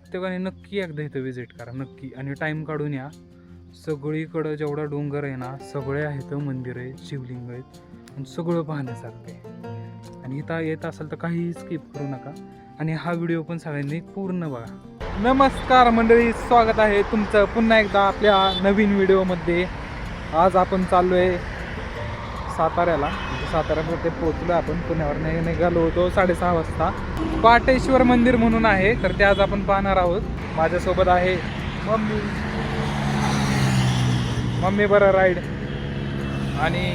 प्रत्येकाने नक्की एकदा इथं व्हिजिट करा नक्की, आणि टाईम काढून या. सगळीकडं जेवढा डोंगर आहे ना, सगळे आहेत मंदिर आहेत, शिवलिंग आहेत, आणि सगळं पाहण्यासारखं आहे. आणि इथं येत असेल तर काही स्किप करू नका, आणि हा व्हिडिओ पण सगळ्यांनी पूर्ण बघा. नमस्कार मंडळी, स्वागत आहे तुमचं पुन्हा एकदा आपल्या नवीन व्हिडिओमध्ये. आज आपण चाललो आहे साताऱ्याला, साताऱ्यामध्ये पोहोचलो आपण. पुण्यावर निघालो होतो 6:30 वाजता. पाटेश्वर मंदिर म्हणून आहे, तर ते आज आपण पाहणार आहोत. माझ्यासोबत आहे मम्मी बरं राईड, आणि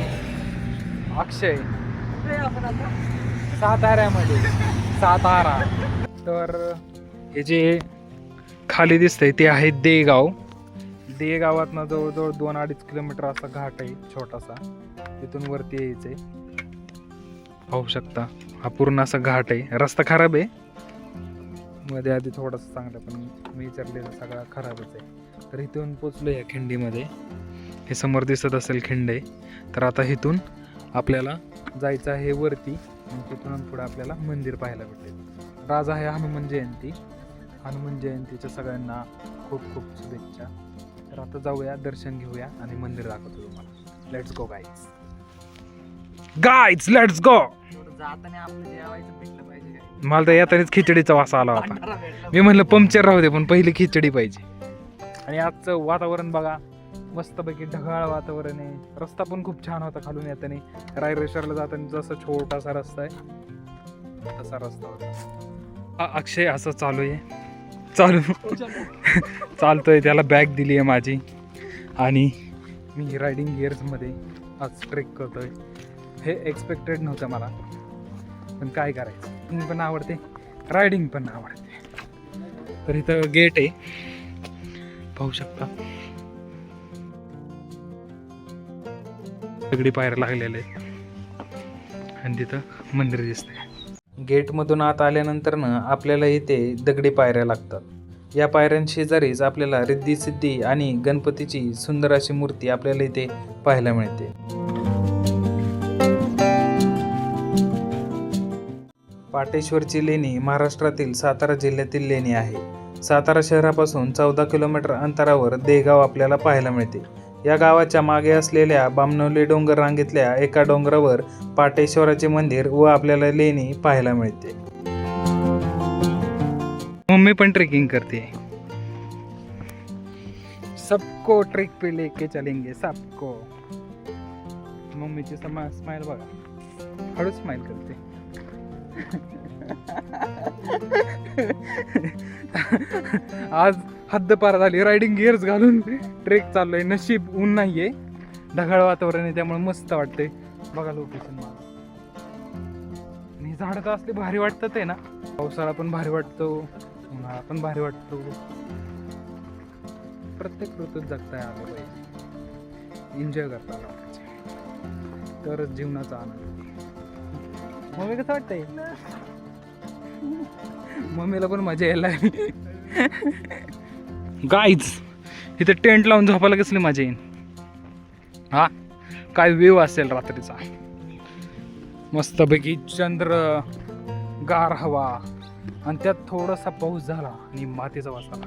अक्षय साताऱ्यामध्ये सातारा. तर हे जे खाली दिसतंय ते आहे देगाव. देगावातनं जवळजवळ 2-2.5 किलोमीटर असा घाट आहे छोटासा, तिथून वरती यायचंय. पाहू शकता हा पूर्ण असा घाट आहे. रस्ता खराब आहे, मध्ये आधी थोडासा चांगला, पण मी विचारलेला सगळा खराबच आहे. तर इथून पोचलो या खिंडीमध्ये. हे समोर दिसत असेल खिंड आहे. तर आता इथून आपल्याला जायचं आहे वरती, आणि तिथून पुढे आपल्याला मंदिर पाहायला भेटेल. आज आहे हनुमान जयंती. हनुमान जयंतीच्या सगळ्यांना खूप खूप शुभेच्छा. तर आता जाऊया, दर्शन घेऊया, आणि मंदिर दाखवतो तुम्हाला. Let's go guys let's go. मला तर येतानीच खिचडीचा वास आला होता. मी म्हणलं पंक्चर राहू दे, पण पहिली खिचडी पाहिजे. आणि आजचं वातावरण बघा, मस्तपैकी ढगाळ वातावरण आहे. रस्ता पण खूप छान होता. खालून येताना रायरेश्वरला जाताना जसा छोटासा रस्ता आहे तसा रस्ता होता. अक्षय असं चालतोय. त्याला बॅग दिली आहे माझी, आणि मी रायडिंग गिअर्समध्ये आज ट्रेक करतोय. हे एक्सपेक्टेड नव्हतं मला, पण काय करायचं, मी पण आवडते, रायडिंग पण आवडते. तर इथं गेट आहे, पाहू शकता. दगडी पायऱ्या लागलेले आहेत, आणि तिथं मंदिर दिसतंय. गेटमधून आत आल्यानंतर ना आपल्याला इथे दगडी पायऱ्या लागतात. या पायऱ्यांशेजारीच आपल्याला रिद्धी सिद्धी आणि गणपतीची सुंदर अशी मूर्ती आपल्याला इथे पाहायला मिळते. पाटेश्वरची लेणी महाराष्ट्रातील सातारा जिल्ह्यातील लेणी आहे. सातारा शहरापासून 14 किलोमीटर अंतरावर देगाव आपल्याला पाहायला मिळते. या गावाच्या मागे असलेल्या बामणवली डोंगर रांगेतल्या एका डोंगरावर पाटेश्वराचे मंदिर व आपल्याला लेणी पाहायला मिळते. मम्मी पण ट्रेकिंग करते. सबको ट्रेक पे लेके चलेंगे सबको. मम्मीची स्माइल बघा, हळूच स्माइल करते. आज हद्दपार झाली. रायडिंग गिअर्स घालून ट्रेक चाललोय. नशीब ऊन नाहीये, ढगाळ वातावरण आहे, त्यामुळे मस्त वाटतंय. बघा लोकेशन मला. आणि झाडं तर असले भारी वाटतात आहे ना. पावसाळा पण भारी वाटतो, उन्हाळा पण भारी वाटतो. प्रत्येक ऋतूत जगता आलं पाहिजे, एन्जॉय करता आलं पाहिजे, तरच जीवनाचा आनंद. मम्मी कसं वाटतंय? मम्मीला पण मजा यायला लागली. गाईज इथे टेंट लावून झोपायला कसली मजा येईल. हा काय व्ह्यू असेल रात्रीचा. मस्तपैकी चंद्र, गार हवा, आणि त्यात थोडासा पाऊस झाला आणि मातीचा वास आला.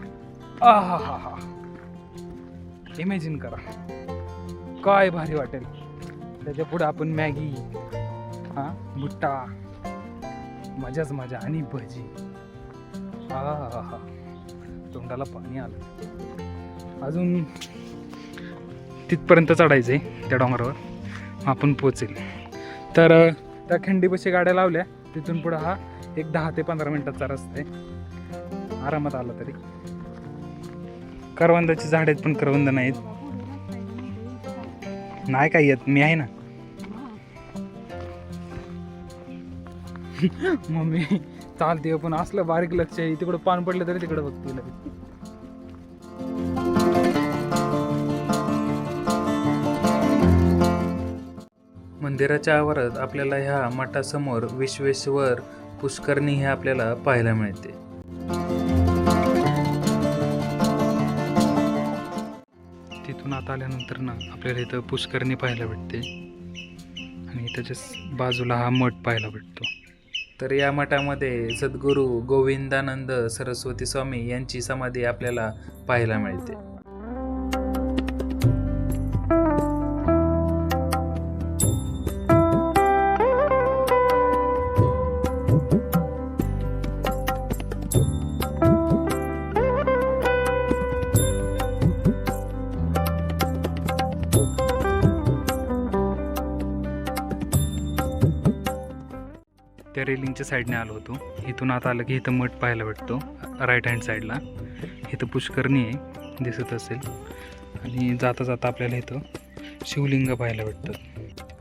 आहा हा हा, इमॅजिन करा काय भारी वाटेल. त्याच्या पुढे आपण मॅगी, हा भुट्टा, मजाच मजा, आणि भजी. हा हा हा, तोंडाला पाणी आलं. अजून तिथपर्यंत चढायचंय त्या डोंगरावर, आपण पोचेल. तर त्या खिंडीपाशी गाड्या लावल्या, तिथून पुढं हा एक 10 ते 15 मिनिटाचा रस्ता आहे. आरामात आला तरी. करवंदाची झाड आहेत, पण करवंद नाहीत. नाही काय येत, मी आहे ना. मम्मी चालते, पण असलं बारीक लक्ष आहे. तिकडं पान पडलं तरी तिकडं बघते. मंदिराच्या आवारात आपल्याला ह्या मठासमोर विश्वेश्वर पुष्करणी हे आपल्याला पाहायला मिळते. तिथून आत आल्यानंतर ना आपल्याला इथं पुष्करणी पाहायला भेटते, आणि त्याच्या बाजूला हा मठ पाहायला भेटतो. तर या मठामध्ये सद्गुरू गोविंदानंद सरस्वती स्वामी यांची समाधी आपल्याला पाहायला मिळते. त्या रेलिंगच्या साईडने आलो होतो. इथून आता आलं की इथं मठ पाहायला भेटतो राईट हँड साईडला. इथं पुष्करणी आहे दिसत असेल. आणि जाता जाता आपल्याला इथं शिवलिंग पाहायला भेटतं.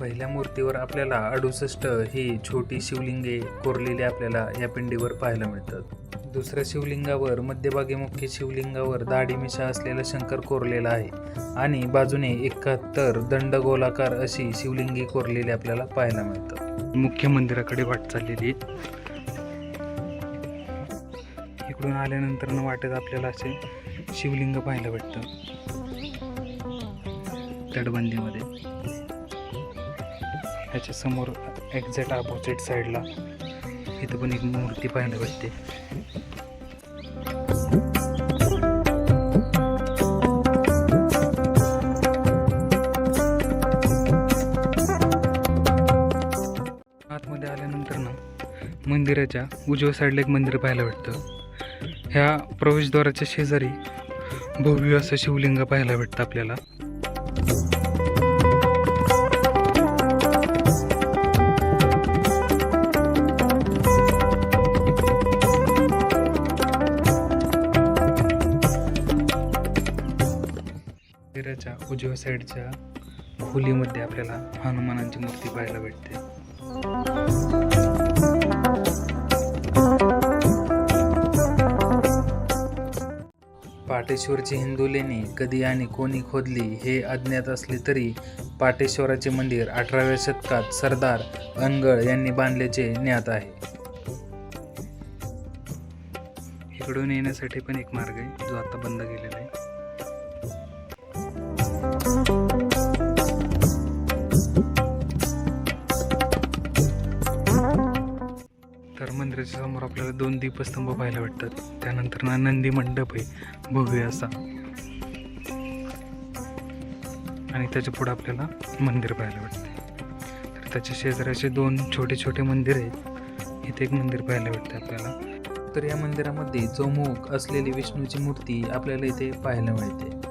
पहिल्या मूर्तीवर आपल्याला 68 ही छोटी शिवलिंगे कोरलेली आपल्याला या पिंडीवर पाहायला मिळतात. दुसऱ्या शिवलिंगावर मध्यभागी मुख्य शिवलिंगावर दाढी मिशा असलेला शंकर कोरलेला आहे आणि बाजूने 71 दंडगोलाकार अशी शिवलिंगी कोरलेली आपल्याला पाहायला मिळतात. मुख्य मंदिराकडे वाट चाललेली. इकडून आल्यानंतर वाटेत आपल्याला असे शिवलिंग पाहायला भेटतं तटबंदीमध्ये. ह्याच्या समोर एक्झॅक्ट अपोजिट साईडला इथं पण एक मूर्ती पाहायला भेटते. आतमध्ये आल्यानंतर मंदिराच्या उजव्या साईडला एक मंदिर पाहायला भेटतं. ह्या प्रवेशद्वाराच्या शेजारी भव्य असं शिवलिंग पाहायला भेटतं आपल्याला. मंदिराच्या उजव्या साईडच्या खोलीमध्ये आपल्याला हनुमानांची मूर्ती पाहायला भेटते. पाटेश्वरची हिंदू लेणी कधी आणि कोणी खोदली हे अज्ञात असले तरी पाटेश्वराचे मंदिर 18व्या शतकात सरदार अनगळ यांनी बांधल्याचे ज्ञात आहे. इकडून येण्यासाठी पण एक मार्ग आहे जो आता बंद केलेला आहे. तर मंदिराच्या समोर आपल्याला 2 दीपस्तंभ पाहायला भेटतात. त्यानंतर नंदी मंडप आहे भव्य असा आणि त्याच्या पुढे आपल्याला मंदिर पाहायला भेटते. तर त्याच्या शेजारी असे 2 छोटे छोटे मंदिर आहेत. इथे एक मंदिर पाहायला भेटते आपल्याला. तर या मंदिरामध्ये चौमुख असलेली विष्णूची मूर्ती आपल्याला इथे पाहायला मिळते.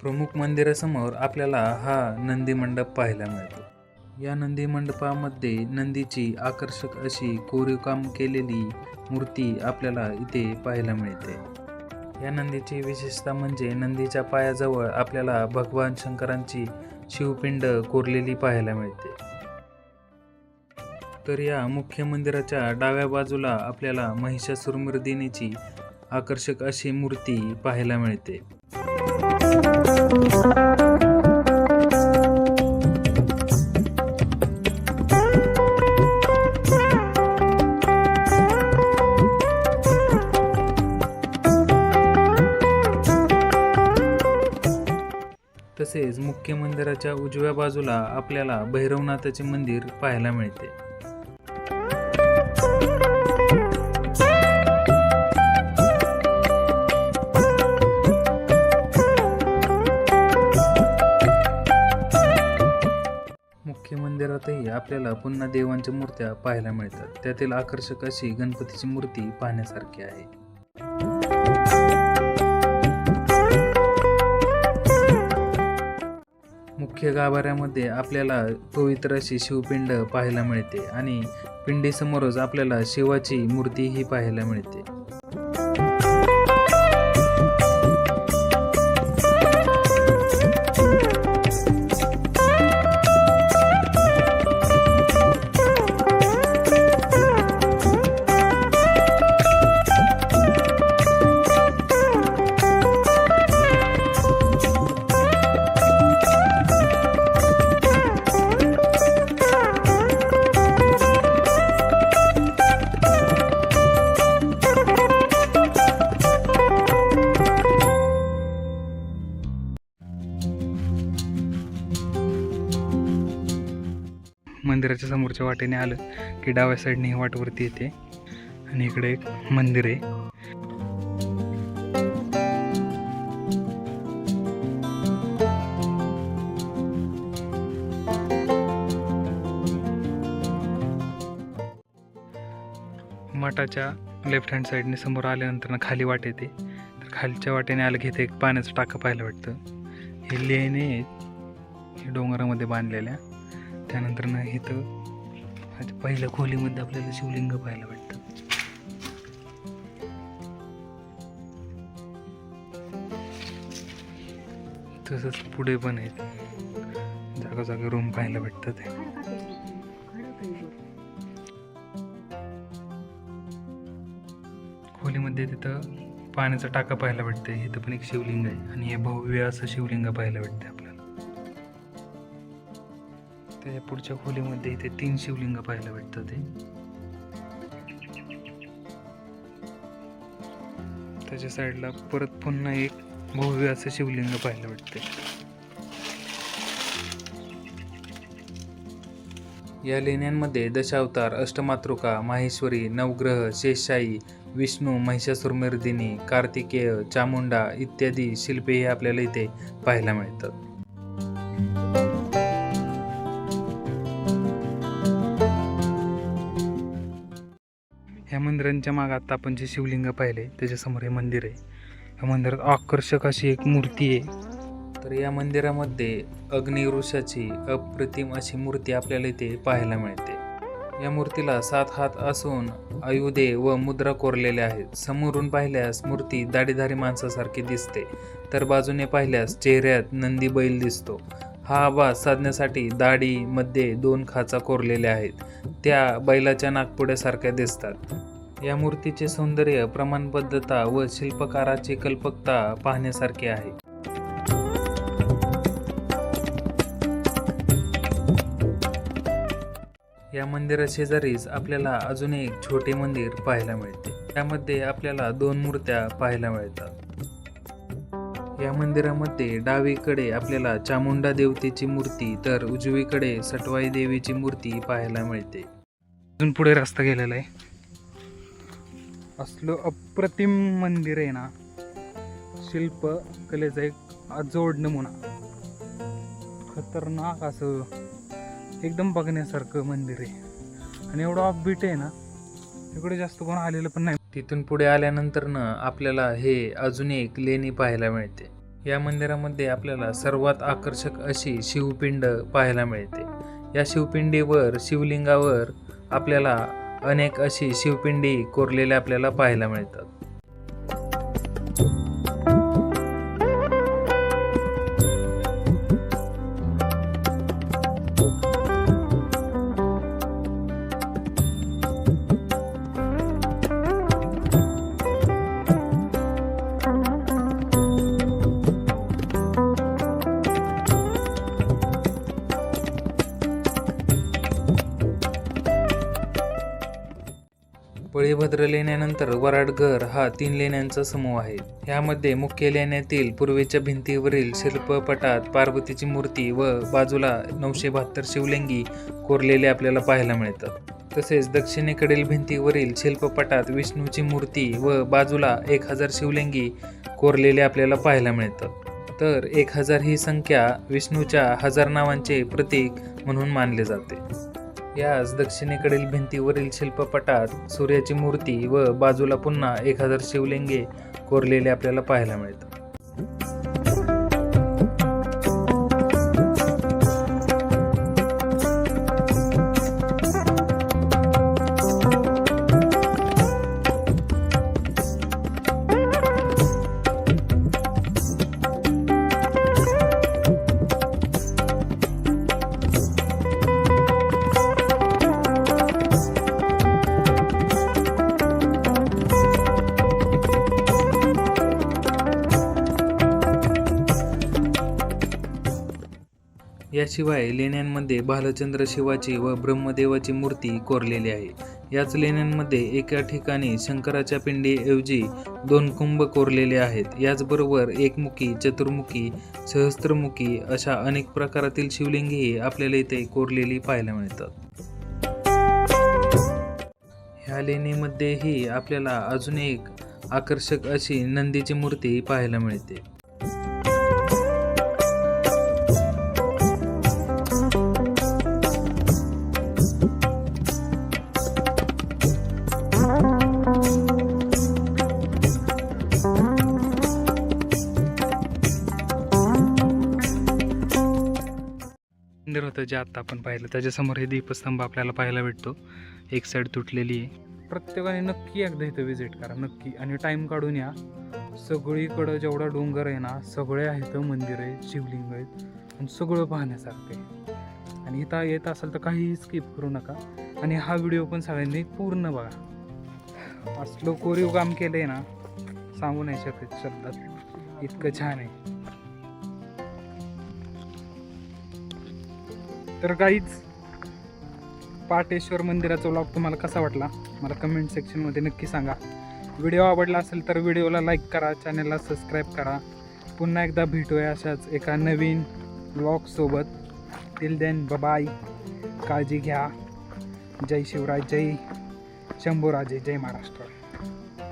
प्रमुख मंदिरासमोर आपल्याला हा नंदी मंडप पाहायला मिळतो. या नंदी मंडपामध्ये नंदीची आकर्षक अशी कोरीवकाम केलेली मूर्ती आपल्याला इथे पाहायला मिळते. या नंदीची विशेषता म्हणजे नंदीच्या पायाजवळ आपल्याला भगवान शंकरांची शिवपिंड कोरलेली पाहायला मिळते. तर या मुख्य मंदिराच्या डाव्या बाजूला आपल्याला महिषासुरमर्दिनीची आकर्षक अशी मूर्ती पाहायला मिळते. तसेच मुख्य मंदिराच्या उजव्या बाजूला आपल्याला भैरवनाथाचे मंदिर पाहायला मिळते. मुख्य मंदिरातही आपल्याला पुन्हा देवांच्या मूर्त्या पाहायला मिळतात. त्यातील आकर्षक अशी गणपतीची मूर्ती पाहण्यासारखी आहे. मुख्य गाभाऱ्यामध्ये आपल्याला पवित्र अशी शिवपिंड पाहायला मिळते आणि पिंडीसमोरच आपल्याला शिवाची मूर्तीही पाहायला मिळते. मंदिराच्या समोरच्या वाटेने आलं की डाव्या साईडने ही वाटवरती येते आणि इकडे एक मंदिर आहे. मठाच्या लेफ्ट हँड साईडने समोर आल्यानंतर ना खाली वाट येते. तर खालच्या वाटेने आलं की इथे एक पाण्याचं टाकं पाहायला वाटतं. हे लेणे हे डोंगरामध्ये बांधलेल्या. त्यानंतर ना इथं पहिल्या खोलीमध्ये आपल्याला शिवलिंग पाहायला वाटतं. तसंच पुढे पण आहेत जागा रूम पाहायला भेटतात. खोलीमध्ये तिथं पाण्याचा टाका पाहायला भेटते. इथं पण एक शिवलिंग आहे आणि हे भव्य असं शिवलिंग पाहायला भेटते आपल्याला. त्याच्या पुढच्या खोलीमध्ये इथे 3 शिवलिंग पाहायला भेटतात. त्याच्या साईडला परत पुन्हा एक भव्य असं शिवलिंग पाहायला भेटते. या लेण्यांमध्ये दशावतार, अष्टमातृका, माहेश्वरी, नवग्रह, शेषशाही, विष्णू, महिषासुरमर्दिनी, कार्तिकेय, चामुंडा इत्यादी शिल्पे हे आपल्याला इथे पाहायला मिळतात. ह्या मंदिरांच्या मागे आता आपण जे शिवलिंग पाहिले त्याच्यासमोर हे मंदिर आहे. या मंदिरात आकर्षक अशी एक मूर्ती आहे. तर या मंदिरामध्ये अग्निवृषाची अप्रतिम अशी मूर्ती आपल्याला इथे पाहायला मिळते. या मूर्तीला 7 हात असून आयुधे व मुद्रा कोरलेल्या आहेत. समोरून पाहिल्यास मूर्ती दाढीधारी माणसासारखी दिसते, तर बाजूने पाहिल्यास चेहऱ्यात नंदी बैल दिसतो. हा आभास साधण्यासाठी दाढीमध्ये 2 खाचा कोरलेल्या आहेत. त्या बैलाच्या नागपुड्यासारख्या दिसतात. या मूर्तीचे सौंदर्य, प्रमाणबद्धता व शिल्पकाराची कल्पकता पाहण्यासारखी आहे. या मंदिराशेजारीच आपल्याला अजून एक छोटे मंदिर पाहायला मिळते. त्यामध्ये आपल्याला 2 मूर्त्या पाहायला मिळतात. या मंदिरामध्ये डावीकडे आपल्याला चामुंडा देवतेची मूर्ती तर उजवीकडे सटवाई देवीची मूर्ती पाहायला मिळते. अजून पुढे रस्ता गेलेला आहे. असलं अप्रतिम मंदिर आहे ना. शिल्पकलेचा एक अजोड नमुना. खतरनाक असं एकदम बघण्यासारखं मंदिर आहे आणि एवढं ऑफबीट आहे ना. इकडे जास्त कोण आलेलं पण नाही. तिथून पुढे आल्यानंतर ना आपल्याला हे अजून एक लेणी पाहायला मिळते. या मंदिरामध्ये आपल्याला सर्वात आकर्षक अशी शिवपिंड पाहायला मिळते. या शिवपिंडीवर शिवलिंगावर आपल्याला अनेक अशी शिवपिंडी कोरलेल्या आपल्याला पाहायला मिळतात. बळीभद्र लेण्यानंतर वराडघर हा 3 लेण्यांचा समूह आहे. ह्यामध्ये मुख्य लेण्यातील पूर्वेच्या भिंतीवरील शिल्पपटात पार्वतीची मूर्ती व बाजूला 972 शिवलिंगी कोरलेले आपल्याला पाहायला मिळतात. तसेच दक्षिणेकडील भिंतीवरील शिल्पपटात विष्णूची मूर्ती व बाजूला 1000 शिवलिंगी कोरलेले आपल्याला पाहायला मिळतात. तर 1000 ही संख्या विष्णूच्या 1000 नावांचे प्रतीक म्हणून मानले जाते. याच दक्षिणेकडील भिंतीवरील शिल्पपटात सूर्याची मूर्ती व बाजूला पुन्हा 1000 शिवलिंगे कोरलेले आपल्याला पाहायला मिळतात. याशिवाय लेण्यांमध्ये भालचंद्र शिवाची व ब्रह्मदेवाची मूर्ती कोरलेली आहे. याच लेण्यांमध्ये एका ठिकाणी शंकराच्या पिंडीऐवजी 2 कुंभ कोरलेले आहेत. याचबरोबर एकमुखी, चतुर्मुखी, सहस्त्रमुखी अशा अनेक प्रकारातील शिवलिंगेही आपल्याला इथे कोरलेली पाहायला मिळतात. ह्या लेणीमध्येही आपल्याला अजून एक आकर्षक अशी नंदीची मूर्ती पाहायला मिळते. मंदिर होतं जे आता आपण पाहिलं, त्याच्यासमोर हे दीपस्तंभ आपल्याला पाहायला भेटतो. एक साईड तुटलेली आहे. प्रत्येकाने नक्की एकदा इथं व्हिजिट करा, नक्की. आणि टाईम काढून या. सगळीकडं जेवढा डोंगर आहे ना, सगळे आहेत मंदिर आहे, शिवलिंग आहेत आणि सगळं पाहण्यासारखं आहे. आणि इथं येत असेल तर काही स्किप करू नका आणि हा व्हिडिओ पण सगळ्यांनी पूर्ण बघा. असलं कोरीव काम केलं आहे ना, सांगू नाही शकत शब्दात, इतकं छान आहे. तर काहीच पाटेश्वर मंदिराचा व्लॉग तुम्हाला कसा वाटला मला कमेंट सेक्शनमध्ये नक्की सांगा. व्हिडिओ आवडला असेल तर व्हिडिओला लाईक करा, चॅनलला सबस्क्राईब करा. पुन्हा एकदा भेटूया अशाच एका नवीन व्लॉगसोबत. टिल देन बाय, काळजी घ्या. जय शिवराय, जय शंभूराजे, जय महाराष्ट्र.